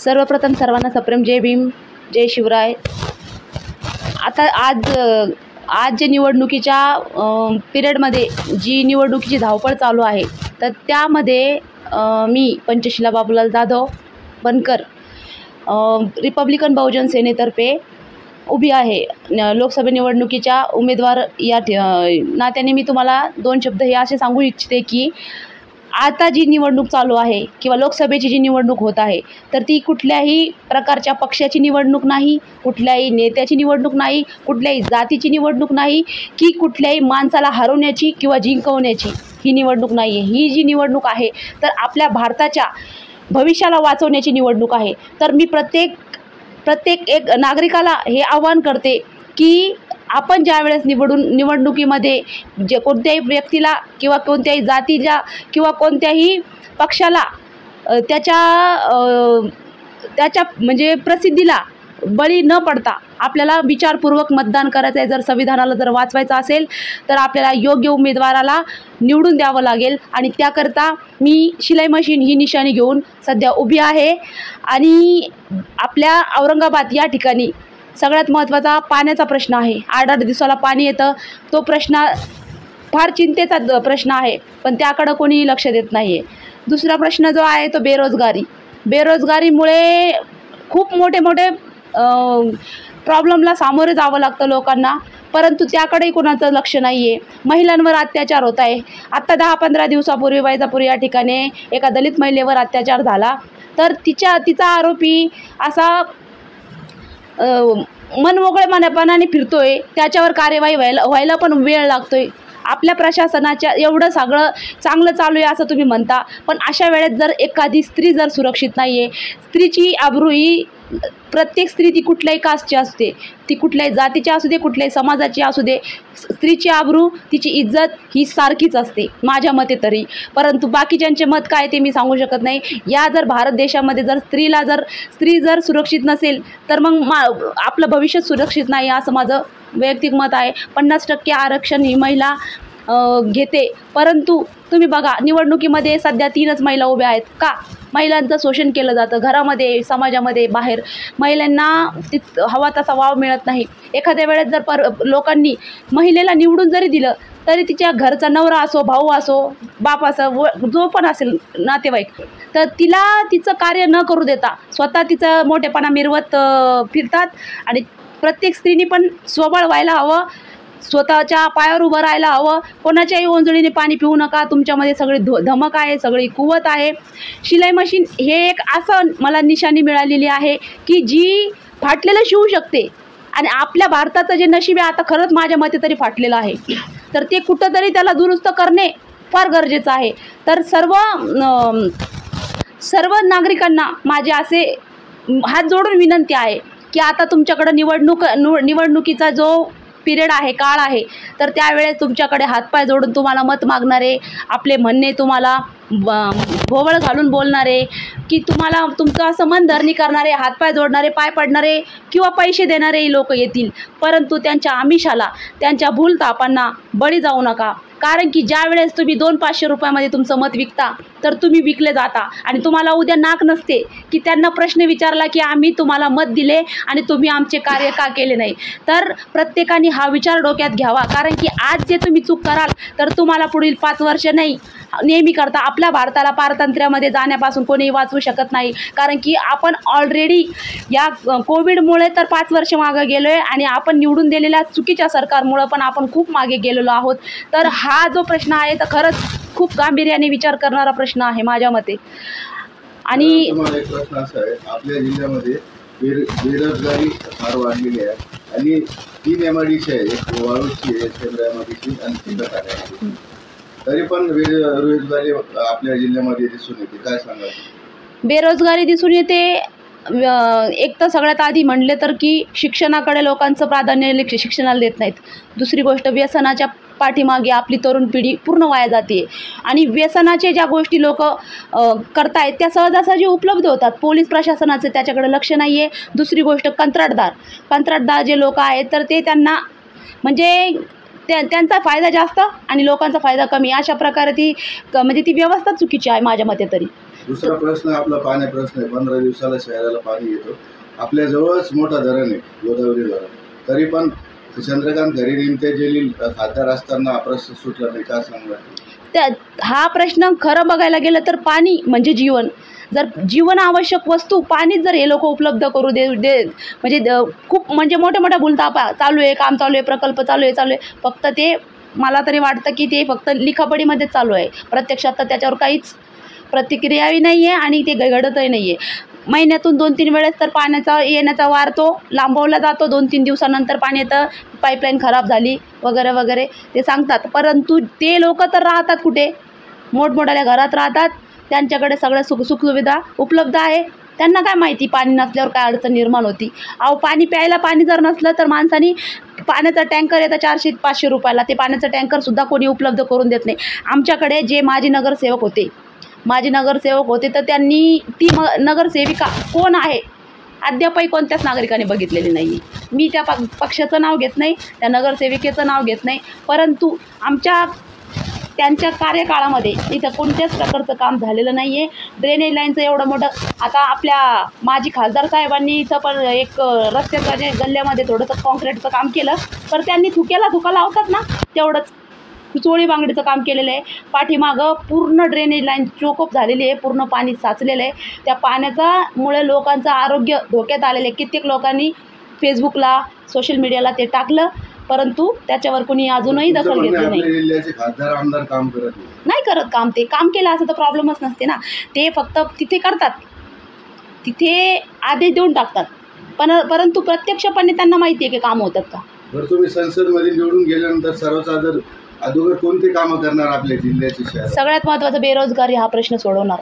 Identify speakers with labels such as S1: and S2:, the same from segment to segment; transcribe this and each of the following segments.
S1: सर्वप्रथम सर्वांना सप्रेम जय भीम, जय शिवराय। आता आज जे निवडणुकीच्या पिरियडमध्ये जी निवडणुकीची धावपळ चालू आहे, तर त्यामध्ये मी पंचशीला बाबूलाल जाधव बनकर रिपब्लिकन बहुजन सेनेतर्फे उभी आहे। लोकसभा निवडणुकीच्या उमेदवार या नात्याने मी तुम्हाला दोन शब्द हे असे सांगू इच्छिते की आता जी निवडणूक चालू आहे किंवा लोकसभेची जी निवडणूक होत आहे, तर ती कुठल्याही प्रकारच्या पक्षाची निवडणूक नाही, कुठल्याही नेत्याची निवडणूक नाही, कुठल्याही जातीची निवडणूक नाही, की कुठल्याही माणसाला हरवण्याची किंवा जिंकवण्याची ही निवडणूक नाही आहे। ही जी निवडणूक आहे तर आपल्या भारताच्या भविष्याला वाचवण्याची निवडणूक आहे। तर मी प्रत्येक एक नागरिकाला हे आवाहन करते की आपण ज्यावेळेस निवडणुकीमध्ये जे कोणत्याही व्यक्तीला किंवा कोणत्याही जातीला किंवा कोणत्याही पक्षाला त्याच्या म्हणजे प्रसिद्धीला बळी न पडता आपल्याला विचारपूर्वक मतदान करायचं आहे। जर संविधानाला जर वाचवायचं असेल तर आपल्याला योग्य उमेदवाराला निवडून द्यावं लागेल आणि त्याकरता मी शिलाई मशीन ही निशाणी घेऊन सध्या उभी आहे। आणि आपल्या औरंगाबाद या ठिकाणी सगळ्यात महत्त्वाचा पाण्याचा प्रश्न आहे। 8-8 दिवसाला पाणी येतं, तो प्रश्न फार चिंतेचा प्रश्न आहे, पण त्याकडं कोणी लक्ष देत नाही आहे। दुसरा प्रश्न जो आहे तो बेरोजगारीमुळे खूप मोठे प्रॉब्लेमला सामोरे जावं लागतं लोकांना, परंतु त्याकडेही कोणाचं लक्ष नाही आहे। महिलांवर अत्याचार होत आहे। आत्ता 10-15 दिवसापूर्वी वैजापूर या ठिकाणी एका दलित महिलेवर अत्याचार झाला, तर तिचा आरोपी असा मनमोकळेपणाने फिरतोय, त्याच्यावर कार्यवाही व्हायला पण वेळ लागतोय। आपल्या प्रशासनाच्या एवढं सगळं चांगलं चालू आहे असं तुम्ही म्हणता, पण अशा वेळेत जर एखादी स्त्री जर सुरक्षित नाही आहे, स्त्रीची आबरू ही प्रत्येक स्त्री ती कुठल्याही कास्टची असते, ती कुठल्याही जातीची असू दे, कुठल्याही समाजाची असू दे, स्त्रीची आबरू तिची इज्जत ही सारखीच असते माझ्या मते तरी। परंतु बाकीच्यांचे मत काय ते मी सांगू शकत नाही। या जर भारत देशामध्ये जर स्त्री जर सुरक्षित नसेल तर मग आपलं भविष्य सुरक्षित नाही असं माझं वैयक्तिक मत आहे। 50% आरक्षण ही महिला घेते, परंतु तुम्ही बघा निवडणुकीमध्ये सध्या 3च महिला उभ्या आहेत का? महिलांचं शोषण केलं जातं घरामध्ये, समाजामध्ये, बाहेर महिलांना हवा तसा वाव मिळत नाही। एखाद्या वेळेस जर लोकांनी महिलेला निवडून जरी दिलं तरी तिच्या घरचा नवरा असो, भाऊ असो, बाप असो, जो पण असेल नातेवाईक, तर तिचं कार्य न करू देता स्वतः तिचं मोठेपणा मिरवत फिरतात। आणि प्रत्येक स्त्रीने पण स्वबळ व्हायला हवं, स्वतःच्या पायावर उभं राहायला हवं। कोणाच्याही ओंजळीने पाणी पिऊ नका, तुमच्यामध्ये सगळी धमक आहे, सगळी कुवत आहे। शिलाई मशीन हे एक असं मला निशाणी मिळालेली आहे की जी फाटलेलं शिवू शकते। आणि आपल्या भारताचं जे नशीब आहे आता खरंच माझ्या मते तरी फाटलेलं आहे, तर ते कुठंतरी त्याला दुरुस्त करणे फार गरजेचं आहे। तर सर्व नागरिकांना माझे असे हात जोडून विनंती आहे की आता तुमच्याकडं निवडणुकीचा जो पिरियड आहे, काळ आहे, तर त्यावेळेस तुमच्याकडे हातपाय जोडून तुम्हाला मत मागणारे, आपले म्हणणे तुम्हाला भोवळ घालून बोलणारे, की तुम्हाला तुमचं असं मनधरणी करणारे, हातपाय जोडणारे, पाय पडणारे किंवा पैसे देणारेही लोक येतील, परंतु त्यांच्या आमिषाला, त्यांच्या भूलथापांना बळी जाऊ नका। कारण की ज्या वेळेस तुम्ही 200-500 रुपयामध्ये तुमचं मत विकता तर तुम्ही विकले जाता आणि तुम्हाला उद्या नाक नसते की त्यांना प्रश्न विचारला की आम्ही तुम्हाला मत दिले आणि तुम्ही आमचे कार्य का केले नाही। तर प्रत्येकाने हा विचार डोक्यात घ्यावा, कारण की आज जे तुम्ही चूक कराल तर तुम्हाला पुढील 5 वर्ष नाही, नेहमी करता आपल्या भारताला पारतंत्र्यामध्ये जाण्यापासून कोणीही वाचवू शकत नाही। कारण की आपण ऑलरेडी या कोविडमुळे तर 5 वर्ष मागे गेलो आहे आणि आपण निवडून दिलेल्या चुकीच्या सरकारमुळे पण आपण खूप मागे गेलेलो आहोत। तर हा जो प्रश्न आहे तर खरंच खूप गांभीर्याने विचार करणारा प्रश्न आहे माझ्या मते। आणि
S2: तुम्हाला एक प्रश्न असा आहे, आपल्या जिल्ह्यामध्ये बेरोजगारी फार वाढलेली आहे आणि 3 MIDC आहे, एक वाळूची आहे, MIDC आणि 3 आहे, तरी पण बेरोजगारी आपल्या जिल्ह्यामध्ये दिसून येते, काय सांगाल?
S1: बेरोजगारी दिसून येते एक तर सगळ्यात आधी म्हणले तर की शिक्षणाकडे लोकांचं प्राधान्य शिक्षणाला देत नाहीत। दुसरी गोष्ट व्यसनाच्या पाठीमागे आपली तरुण पिढी पूर्ण वाया जाते आणि व्यसनाचे ज्या गोष्टी लोक करतायत त्या सहजासहजी उपलब्ध होतात, पोलीस प्रशासनाचं त्याच्याकडे लक्ष नाही आहे। दुसरी गोष्ट कंत्राटदार जे लोक आहेत तर ते त्यांना म्हणजे त्यांचा फायदा जास्त आणि लोकांचा फायदा कमी, अशा प्रकारे ती व्यवस्था चुकीची आहे माझ्या मते तरी।
S2: दुसरा प्रश्न आपला पाण्या प्रश्न आहे. 15 दिवसाला शहराला पाणी येतो. आपल्या जवळच मोठा धरण आहे, गोदावरी धरण. तरी पण चंद्रकांत खैरे निमते जलील खासदार असताना हा प्रश्न सुटला नाही, का सांगा?
S1: हा प्रश्न खरं बघायला गेलं तर पाणी म्हणजे जीवन. जर जीवन आवश्यक वस्तू पाणीच जर हे लोक उपलब्ध करू दे म्हणजे खूप म्हणजे मोठ्या मोठ्या बोलता चालू आहे, काम चालू आहे, प्रकल्प चालू आहे. फक्त ते मला तरी वाटतं की ते फक्त लिखापडीमध्ये चालू आहे. प्रत्यक्षात तर त्याच्यावर काहीच प्रतिक्रियाही नाही आहे आणि ते घडतही नाही आहे. महिन्यातून 2-3 वेळेस तर पाण्याचा येण्याचा वार तो लांबवला जातो. 2-3 दिवसानंतर पाणी येतं, पाईपलाईन खराब झाली वगैरे वगैरे ते सांगतात. परंतु ते लोक तर राहतात कुठे? मोठमोठ्या घरात राहतात, त्यांच्याकडे सगळ्या सुखसुविधा उपलब्ध आहे. त्यांना काय माहिती पाणी नसल्यावर काय अडचण निर्माण होती. पाणी प्यायला पाणी जर नसलं तर माणसानी पाण्याचा टँकर येतं 400-500 रुपयाला. ते पाण्याचं टँकरसुद्धा कोणी उपलब्ध करून देत नाही. आमच्याकडे जे माजी नगरसेवक होते तर त्यांनी ती नगरसेविका कोण आहे अद्यापही कोणत्याच नागरिकाने बघितलेली नाही. मी त्या पक्षाचं नाव घेत नाही, त्या नगरसेविकेचं नाव घेत नाही, परंतु त्यांच्या कार्यकाळामध्ये इथं कोणत्याच प्रकारचं काम झालेलं नाही आहे. ड्रेनेज लाईनचं एवढं मोठं, आता आपल्या माजी खासदार साहेबांनी इथं पण एक रस्त्याच्या जे गल्ल्यामध्ये थोडंसं कॉन्क्रीटचं काम केलं, तर त्यांनी थुका लावतात ना तेवढंच चोळी बांगडीचं काम केलेलं आहे. पाठीमागं पूर्ण ड्रेनेज लाईन चोकअप झालेली आहे, पूर्ण पाणी साचलेलं आहे. त्या पाण्यामुळे लोकांचं आरोग्य धोक्यात आलेलं आहे. कित्येक लोकांनी फेसबुकला सोशल मीडियाला ते टाकलं, परंतु त्याच्यावर कोणी अजूनही दखल घेतली नाही.
S2: खासदार आमदार काम करत
S1: नाही करत काम. ते काम केलं असं तर प्रॉब्लेमच नसते ना. ते फक्त तिथे करतात, तिथे आदेश देऊन टाकतात, परंतु प्रत्यक्षपणे त्यांना माहिती आहे की काम होतात का.
S2: बरं, तुम्ही संसदमध्ये निवडून गेल्यानंतर सर्वसाधारण अगोदर कोणते कामं करणार आपल्या जिल्ह्याची?
S1: सगळ्यात महत्त्वाचं बेरोजगारी हा प्रश्न सोडवणार.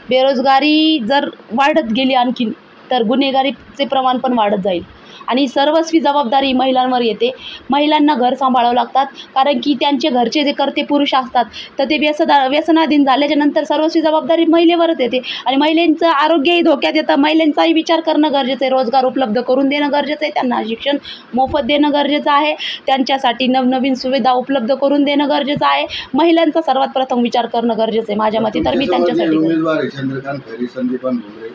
S1: बेरोजगारी जर वाढत गेली आणखीन तर गुन्हेगारीचे प्रमाण पण वाढत जाईल आणि सर्वस्वी जबाबदारी महिलांवर येते. महिलांना घर सांभाळावं लागतात, कारण की त्यांचे घरचे जे कर्ते पुरुष असतात तर ते व्यसनाधीन झाल्याच्या नंतर सर्वस्वी जबाबदारी महिलेवरच येते आणि महिलांचं आरोग्यही धोक्यात येतं. महिलांचाही विचार करणं गरजेचं आहे. रोजगार उपलब्ध करून देणं गरजेचं आहे, त्यांना शिक्षण मोफत देणं गरजेचं आहे, त्यांच्यासाठी नवनवीन सुविधा उपलब्ध करून देणं गरजेचं आहे. महिलांचा सर्वात प्रथम विचार करणं गरजेचं आहे माझ्या मते. तर मी त्यांच्यासाठी
S2: उमेदवार आहे चंद्रकांत खैरे, संदीपान भुमरे,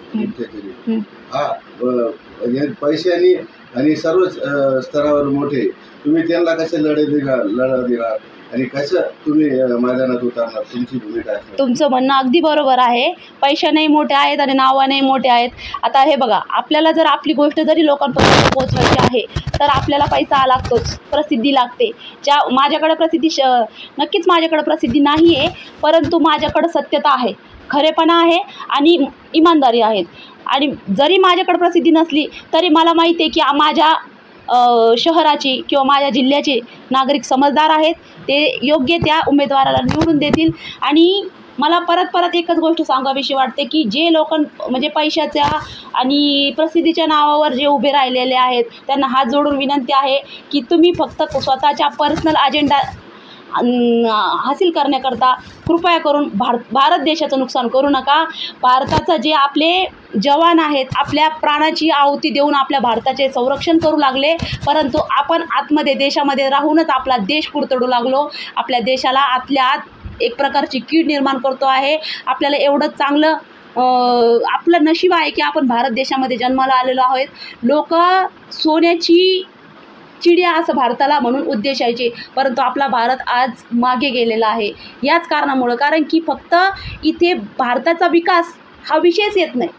S2: पैशानी आणि सर्वच स्तरावर मोठे, तुम्ही त्यांना कसे लढा दिला आणि कसं तुम्ही मैदानात उतरणार? तुमची भूमिका आहे.
S1: तुमचं म्हणणं अगदी बरोबर आहे. पैशानेही मोठे आहेत आणि नावानेही मोठे आहेत. आता हे बघा, आपल्याला जर आपली गोष्ट जरी लोकांपर्यंत पोहोचवायची आहे तर आपल्याला पैसा लागतोच, प्रसिद्धी लागते. माझ्याकडे नक्कीच माझ्याकडे प्रसिद्धी नाही आहे, परंतु माझ्याकडं सत्यता आहे, खरेपणा आहे आणि इमानदारी आहेत. आणि जरी माझ्याकडे प्रसिद्धी नसली तरी मला माहिती आहे की माझ्या शहराची किंवा माझ्या जिल्ह्याचे नागरिक समजदार आहेत. ते योग्य त्या उमेदवाराला निवडून देतील. आणि मला परत एकच गोष्ट सांगावीशी वाटते की जे लोक म्हणजे पैशाच्या आणि प्रसिद्धीच्या नावावर जे उभे राहिलेले आहेत त्यांना हात जोडून विनंती आहे की तुम्ही फक्त स्वतःच्या पर्सनल अजेंडा हासिल करण्याकरता कृपया करून भारत देशाचं नुकसान करू नका. भारताचं जे आपले जवान आहेत आपल्या प्राणाची आहुती देऊन आपल्या भारताचे संरक्षण करू लागले, परंतु आपण आतमध्ये देशामध्ये राहूनच आपला देश कुरतडू लागलो. आपल्या देशाला आतल्या आत एक प्रकारची कीड निर्माण करतो आहे. आपल्याला एवढं चांगलं आपलं नशीब आहे की आपण भारत देशामध्ये जन्माला आलेलो आहोत. लोक सोन्याची चिडिया असं भारताला म्हणून उद्देशायचे, परंतु आपला भारत आज मागे गेलेला आहे याच कारणामुळं. कारण की फक्त इथे भारताचा विकास हा विषयच येत नाही.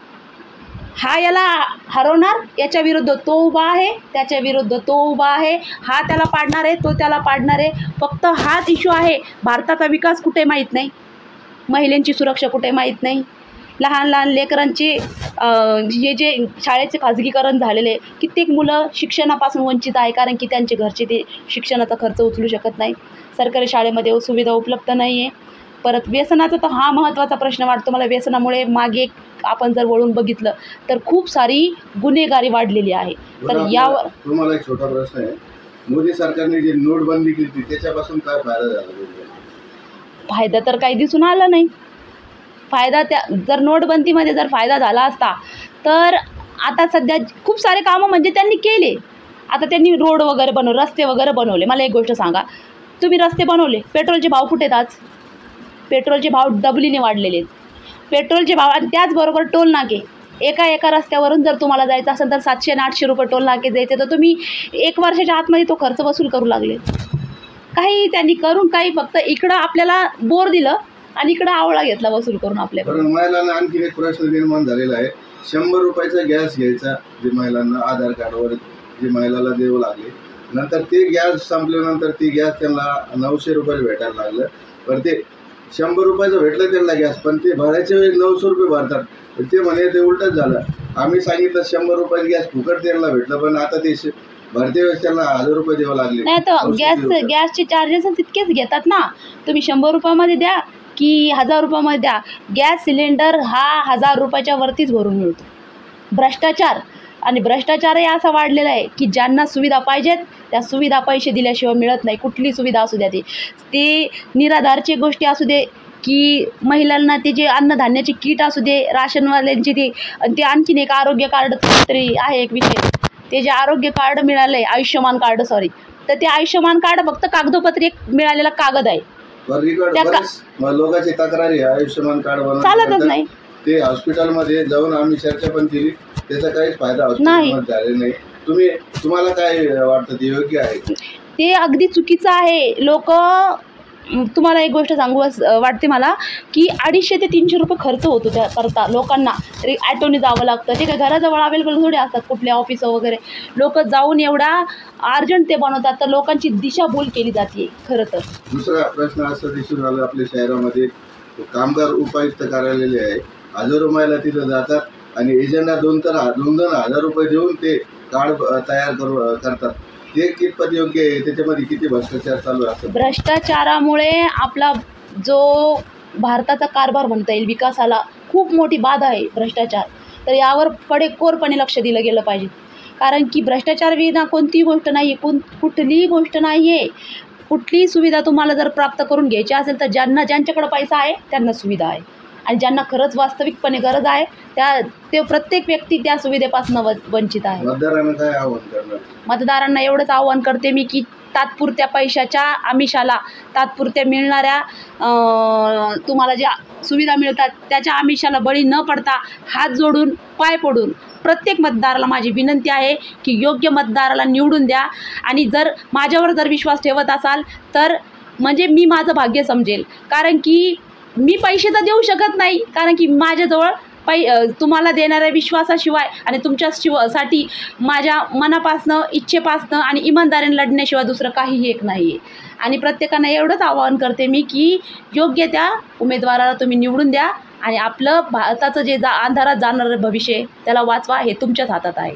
S1: हा याला हरवणार, याच्या विरुद्ध तो उभा आहे, त्याच्या विरुद्ध तो उभा आहे, हा त्याला पाडणार आहे, तो त्याला पाडणार आहे. फक्त हाच इश्यू आहे. भारताचा विकास कुठे माहीत नाही, महिलांची सुरक्षा कुठे माहीत नाही, लहान लहान लेकरांचे जे शाळेचे खाजगीकरण झालेले, कित्येक मुलं शिक्षणापासून वंचित आहे कारण की त्यांचे घरचे ते शिक्षणाचा खर्च उचलू शकत नाही. सरकारी शाळेमध्ये सुविधा उपलब्ध नाही आहे. परत व्यसनाचा तर हा महत्त्वाचा प्रश्न वाटतो मला. व्यसनामुळे मागे आपण जर वळून बघितलं तर खूप सारी गुन्हेगारी वाढलेली आहे. तर यावर
S2: तुम्हाला एक छोटा प्रश्न आहे. मोदी सरकारने जे नोटबंदी केली त्याच्यापासून काय फायदा झाला?
S1: फायदा तर काही दिसून आला नाही. फायदा जर नोटबंदीमध्ये जर फायदा झाला असता तर आता सध्या खूप सारे कामं म्हणजे त्यांनी केले. आता त्यांनी रोड वगैरे बनवले, रस्ते वगैरे बनवले. मला एक गोष्ट सांगा, तुम्ही रस्ते बनवले, पेट्रोलचे भाव कुठे आहेत? आज पेट्रोलचे भाव डबलीने वाढलेले आहेत. पेट्रोलचे भाव आणि त्याचबरोबर टोल नाके. एका रस्त्यावरून जर तुम्हाला जायचं असेल तर 700 आणि 800 रुपये टोल नाके द्यायचे, तर तुम्ही 1 वर्षाच्या आतमध्ये तो खर्च वसूल करू लागले. काही त्यांनी करून काही फक्त इकडं आपल्याला बोर दिलं आणि इकडं आवळा घेतला वसूल करून आपल्याकडे.
S2: महिलांना आणखी एक प्रश्न निर्माण झालेला आहे. 100 रुपयाचा गॅस घ्यायचा जे महिलांना आधार कार्डवर जे महिलाला द्यावं लागले, नंतर ते गॅस संपल्यानंतर ती गॅस त्यांना 900 रुपयाला भेटायला लागलं. पण ते 100 रुपयाचं भेटलं त्यांना गॅस, पण ते भरायच्या वेळी 900 रुपये भरतात. ते म्हणे ते उलटच झालं. आम्ही सांगितलं 100 रुपयाचं गॅस फुकट त्यांना भेटलं, पण आता ते भरते वेळेस त्यांना 1000 रुपये द्यावं लागले.
S1: नाही तर गॅसचे चार्जेस तितकेच घेतात ना. तुम्ही 100 रुपयामध्ये द्या की 1000 रुपयामध्ये द्या, गॅस सिलेंडर हा 1000 रुपयाच्या वरतीच भरून मिळतो. भ्रष्टाचार आणि भ्रष्टाचारही असा वाढलेला आहे की ज्यांना सुविधा पाहिजेत त्या सुविधा पैसे दिल्याशिवाय मिळत नाही. कुठली सुविधा असू द्या, ती निराधारची गोष्टी असू दे की महिलांना ते जे अन्नधान्याची किट असू दे, राशनवाल्यांची ती, आणि ते आणखीन एक आरोग्य कार्ड तरी आहे एक विषय. ते जे आरोग्य कार्ड मिळालं आहे, आयुष्यमान कार्ड तर ते आयुष्यमान कार्ड फक्त कागदोपत्री एक मिळालेला कागद आहे.
S2: लोकांची तक्रारी आयुष्यमान कार्ड
S1: चालतच नाही.
S2: ते हॉस्पिटलमध्ये जाऊन आम्ही चर्चा पण केली, त्याचा काहीच फायदा हॉस्पिटलमध्ये झालेला नाही. तुम्हाला काय वाटतं ते योग्य आहे?
S1: ते अगदी चुकीचं आहे. लोक, तुम्हाला एक गोष्ट सांगू वाटते मला की 250 ते 300 रुपये खर्च होतो त्या करता लोकांना. तरी ॲटोने जावं लागतं. ते काय घराजवळ अवेलेबल थोडे असतात कुठल्या ऑफिस वगैरे. लोक जाऊन एवढा अर्जंट ते बनवतात, तर लोकांची दिशाभूल केली जाते खरं तर.
S2: दुसरा प्रश्न असा दिसून आला आपल्या शहरामध्ये, कामगार उपायुक्त कार्यालय आहे. हजारो महिला तिथं जातात आणि एजंटला 2,000 रुपये देऊन ते कार्ड तयार करतात. ते कितपत योग्य आहे? त्याच्यामध्ये किती भ्रष्टाचार चालू आहे?
S1: भ्रष्टाचारामुळे आपला जो भारताचा कारभार म्हणता येईल विकासाला खूप मोठी बाधा आहे भ्रष्टाचार. तर यावर कडेकोरपणे लक्ष दिलं गेलं पाहिजे. कारण की भ्रष्टाचार विना कोणतीही गोष्ट नाही आहे, कुठलीही गोष्ट नाही आहे. कुठलीही सुविधा तुम्हाला जर प्राप्त करून घ्यायची असेल तर ज्यांच्याकडे पैसा आहे त्यांना सुविधा आहे, आणि ज्यांना खरंच वास्तविकपणे गरज आहे ते प्रत्येक व्यक्ती त्या सुविधेपासून वंचित आहे.
S2: मतदारांना काय आव्हान करणार?
S1: मतदारांना एवढंच आव्हान करते मी की तात्पुरत्या पैशाच्या आमिषाला, तात्पुरत्या मिळणाऱ्या तुम्हाला ज्या सुविधा मिळतात त्याच्या आमिषाला बळी न पडता हात जोडून पाय पडून प्रत्येक मतदाराला माझी विनंती आहे की योग्य मतदाराला निवडून द्या. आणि जर माझ्यावर जर विश्वास ठेवत असाल तर म्हणजे मी माझं भाग्य समजेल. कारण की मी पैसे तर देऊ शकत नाही, कारण की माझ्याजवळ तुम्हाला देणाऱ्या विश्वासाशिवाय आणि तुमच्यासाठी माझ्या मनापासनं, इच्छेपासनं आणि इमानदारीने लढण्याशिवाय दुसरं काहीही एक नाही आहे. आणि प्रत्येकानं एवढंच आवाहन करते मी की योग्य त्या उमेदवाराला तुम्ही निवडून द्या आणि आपलं भारताचं जे अंधारात जाणारं भविष्य त्याला वाचवा. हे तुमच्याच हातात आहे.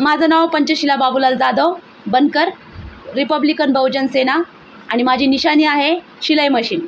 S1: माझं नाव पंचशिला बाबूलाल जाधव, बनकर, रिपब्लिकन बहुजन सेना, आणि माझी निशाणी आहे शिलाई मशीन.